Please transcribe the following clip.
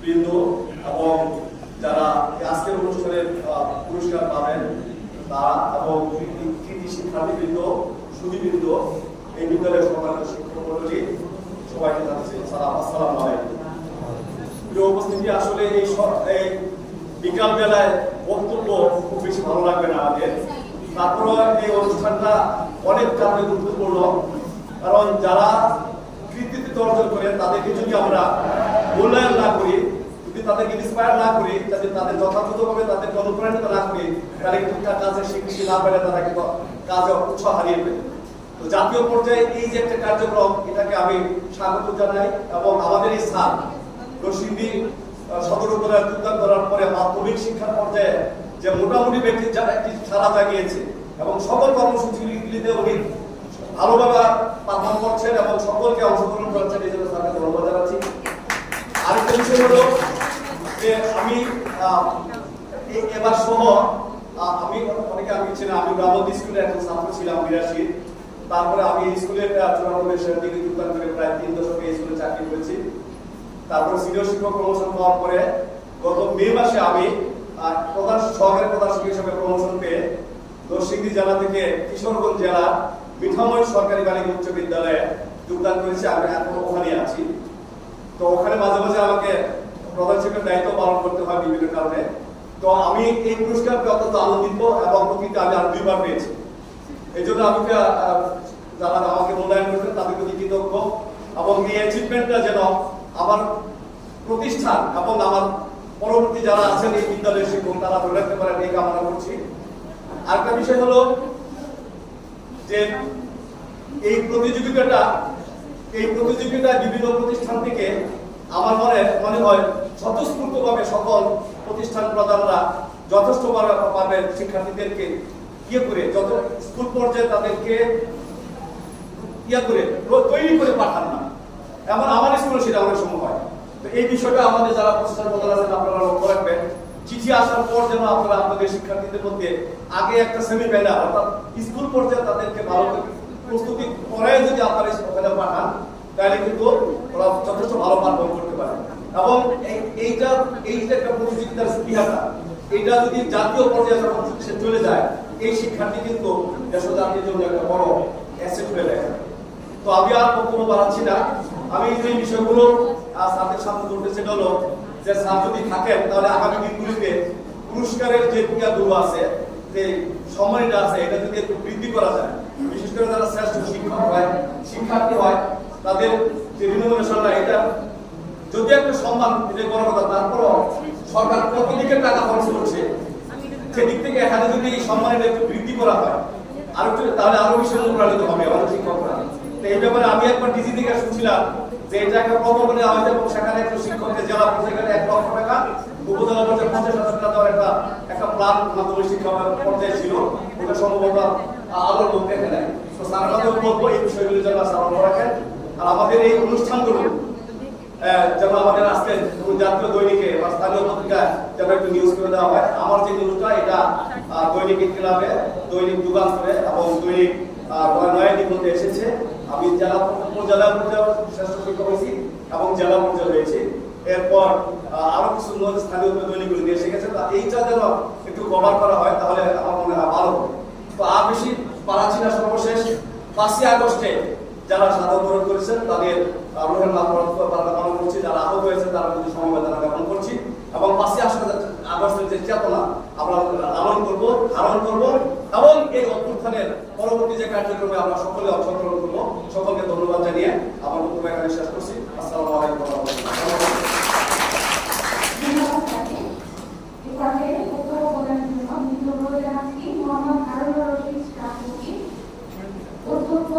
বৃন্দ এবং যারা আজকের অনুষ্ঠানের পুরস্কার পাবেন তারা এবং কৃতি শিক্ষার্থীবৃন্দ, সুধীবৃন্দ, এই বিদ্যালয়ের সম্মানিত শিক্ষক মণ্ডলী, সবাইকে জানাচ্ছি আসসালামু আলাইকুম। প্রিয় উপস্থিতি, আসলে এই বিকাল বেলায় বক্তব্য খুব বেশি ভালো লাগবে না আমাদের, তারপরে এই অনুষ্ঠানটা অনেক কারণে গুরুত্বপূর্ণ। কারণ যারা কৃতিত্ব অর্জন করে তাদেরকে যদি আমরা মূল্যায়ন না করি, যদি তাদেরকে ইন্সপায়ার না করি, যদি তাদের যথাযথভাবে তাদেরকে অনুপ্রাণিত না করি, তাহলে কিন্তু কাজের স্বীকৃতি না পেলে তারা কিন্তু কাজে উৎসাহ হারিয়ে ফেলে। তো জাতীয় পর্যায়ে এই যে একটা কার্যক্রম, এটাকে আমি স্বাগত জানাই এবং আমাদের এই স্থান নরসিংদী সদর উপজেলায় যোগদান করার পরে মাধ্যমিক শিক্ষার পর্যায়ে যে মোটামুটি ব্যক্তি যারা একটি সারা জাগিয়েছে এবং সকল কর্মসূচিগুলিতে উনি ভালোভাবে পালন করছেন এবং সকলকে অংশগ্রহণ করছেন, এই জন্য তাকে ধন্যবাদ জানাচ্ছি। আরেকটা বিষয় হলো যে আমি এবার সহ আমি অনেকে আমি ছিলাম, আমি ব্রাহ্মণী স্কুলের একজন ছাত্র ছিলাম 82। তারপরে আমি স্কুলে 94 সালের দিকে যোগদান করে প্রায় 3 দশকে স্কুলে চাকরি করেছি। তারপরে সিনিয়র শিক্ষক প্রমোশন পাওয়ার পরে গত মে মাসে আমি সহকারী প্রধান শিক্ষক হিসেবে প্রমোশন পেয়ে নরসিংদী জেলা থেকে কিশোরগঞ্জ জেলা মিঠাময় সরকারি বালিকা উচ্চ বিদ্যালয়ে যোগদান করেছি। আমি এখন ওখানে আছি। তো ওখানে মাঝে মাঝে আমাকে প্রধান শিক্ষকের দায়িত্ব পালন করতে হয় বিভিন্ন কারণে। তো আমি এই পুরস্কার পেয়ে অত্যন্ত আনন্দিত এবং প্রকৃতি আমি আর 2বার পেয়েছি। এই জন্য আমি যারা আমাকে মূল্যায়ন করেছেন তাদের প্রতি কৃতজ্ঞ এবং এই অ্যাচিভমেন্টটা যেন আমার প্রতিষ্ঠান এবং আমার পরবর্তী যারা আছেন এই বিদ্যালয়ের শিক্ষক তারা ধরে রাখতে পারেন, এই কামনা করছি। আরেকটা বিষয় হলো যে এই প্রতিযোগিতা বিভিন্ন প্রতিষ্ঠান থেকে আমার মনে হয় স্বতঃস্ফূর্তভাবে সকল প্রতিষ্ঠান প্রধানরা যথেষ্ট ভাবে শিক্ষার্থীদেরকে করে যত স্কুল পর্যায়ে তাদেরকে তৈরি করে পাঠান না। এমন আমার স্কুলে সেটা অনেক সময় হয়। তো এই বিষয়টা আমাদের যারা প্রতিষ্ঠান প্রধান আছেন আপনারা লক্ষ্য রাখবেন। চিঠি আসার পর যেন আপনারা আপনাদের শিক্ষার্থীদের মধ্যে আগে একটা সেমিফাইনাল অর্থাৎ স্কুল পর্যায়ে তাদেরকে ভালো প্রস্তুতি করে যদি আপনারা ওখানে পাঠান, তাহলে কিন্তু ওরা যথেষ্ট ভালো পারফর্ম করতে পারে। এবং এইটা একটা প্রতিযোগিতার স্পৃহাটা, এটা যদি জাতীয় পর্যায়ে যখন সে চলে যায়, এই শিক্ষার্থী কিন্তু দেশ জাতির জন্য একটা বড় অ্যাসেট হয়ে যায়। তো আমি আর বক্তব্য বাড়াচ্ছি না। আমি যে বিষয়গুলো স্যারদের সামনে তুলতে, সেটা হলো যে স্যার যদি থাকেন তাহলে আগামী দিনগুলিতে পুরস্কারের যে ক্রিয়াগুলো আছে, যে সম্মানটা আছে, এটা যদি একটু বৃদ্ধি করা যায়, বিশেষ করে যারা শ্রেষ্ঠ শিক্ষক হয়, শিক্ষার্থী হয়, তাদের যে রিনোভেশনটা, এটা যদি একটা সম্মান, এটা বড় কথা। তারপরও সরকার কত দিকে টাকা খরচ করছে, সেদিক থেকে এখানে যদি এই সম্মানটা একটু বৃদ্ধি করা হয় আর একটু, তাহলে আরো বেশি অনুপ্রাণিত হবে আমাদের শিক্ষকরা। তো এই ব্যাপারে আমি একবার ডিজি থেকে শুনছিলাম যে এটা একটা প্রকল্প নেওয়া হয়েছে এবং সেখানে একটা শিক্ষককে জেলা পর্যায়ে 1 লক্ষ টাকা, উপজেলা পর্যায়ে 50,000 টাকা দেওয়ার একটা প্ল্যান মাধ্যমিক শিক্ষা পর্যায়ে ছিল। ওটা সম্ভবত আলোর মধ্যে এখানে। তো স্যাররাও বলবো এই বিষয়গুলি যেন স্মরণ রাখেন। আর আমাদের এই অনুষ্ঠানগুলো যেন আমাদের আজকে জাতীয় দৈনিকে বা স্থানীয় পত্রিকায় যেন একটু নিউজ করে দেওয়া হয়। আমার যে নিউজটা, এটা দৈনিক ইনকিলাবে, দৈনিক যুগান্তরে এবং দৈনিক নয়াদির মধ্যে এসেছে। আমি জেলা পর্যায়ে শ্রেষ্ঠ শিক্ষক হয়েছি এবং জেলা পর্যায়ে হয়েছি। এরপর আরো কিছু স্থানীয় দৈনিকগুলো নিয়ে এসে গেছে। এইটা যেন একটু কভার করা হয়, তাহলে আমার মনে হয় ভালো হবে। তো আর বেশি পারাচ্ছি না। সর্বশেষ 5ই আগস্টে যারা সাধারণ বরণ করেছেন তাদের রোহের পালন করছি, যারা আহত হয়েছে তারা প্রতি সমবেদনা জ্ঞাপন করছি এবং 5ই আগস্টের যে চেতনা আমরা ধারণ করব এবং এই অভ্যুত্থানের পরবর্তী যে কার্যক্রমে আমরা সকলে অংশগ্রহণ করবো। সকলকে ধন্যবাদ জানিয়ে আমার বক্তব্য এখানে শেষ করছি। আসসালামু আলাইকুম। অধ্যক্ষ